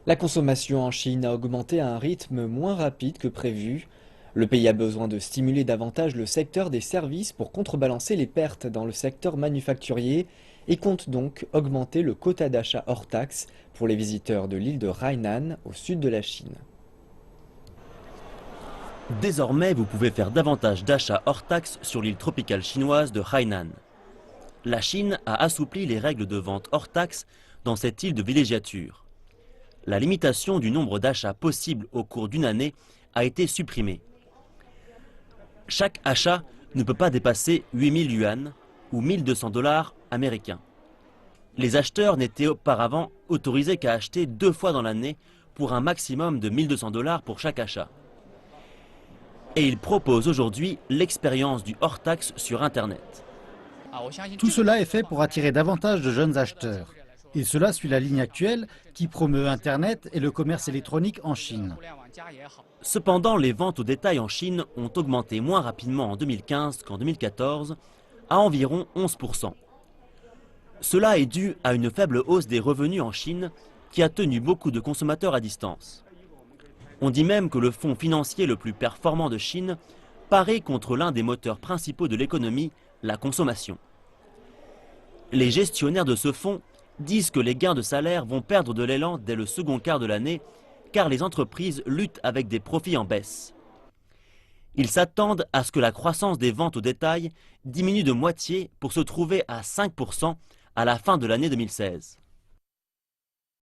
La consommation en Chine a augmenté à un rythme moins rapide que prévu. Le pays a besoin de stimuler davantage le secteur des services pour contrebalancer les pertes dans le secteur manufacturier et compte donc augmenter le quota d'achat hors taxe pour les visiteurs de l'île de Hainan au sud de la Chine. Désormais, vous pouvez faire davantage d'achats hors taxes sur l'île tropicale chinoise de Hainan. La Chine a assoupli les règles de vente hors taxes dans cette île de villégiature. La limitation du nombre d'achats possibles au cours d'une année a été supprimée. Chaque achat ne peut pas dépasser 8000 yuan ou 1200 dollars américains. Les acheteurs n'étaient auparavant autorisés qu'à acheter 2 fois dans l'année pour un maximum de 1200 dollars pour chaque achat. Et ils proposent aujourd'hui l'expérience du hors-taxe sur Internet. Tout cela est fait pour attirer davantage de jeunes acheteurs. Et cela suit la ligne actuelle qui promeut Internet et le commerce électronique en Chine. Cependant, les ventes au détail en Chine ont augmenté moins rapidement en 2015 qu'en 2014, à environ 11%. Cela est dû à une faible hausse des revenus en Chine qui a tenu beaucoup de consommateurs à distance. On dit même que le fonds financier le plus performant de Chine paraît contre l'un des moteurs principaux de l'économie, la consommation. Les gestionnaires de ce fonds disent que les gains de salaire vont perdre de l'élan dès le second quart de l'année car les entreprises luttent avec des profits en baisse. Ils s'attendent à ce que la croissance des ventes au détail diminue de moitié pour se trouver à 5% à la fin de l'année 2016.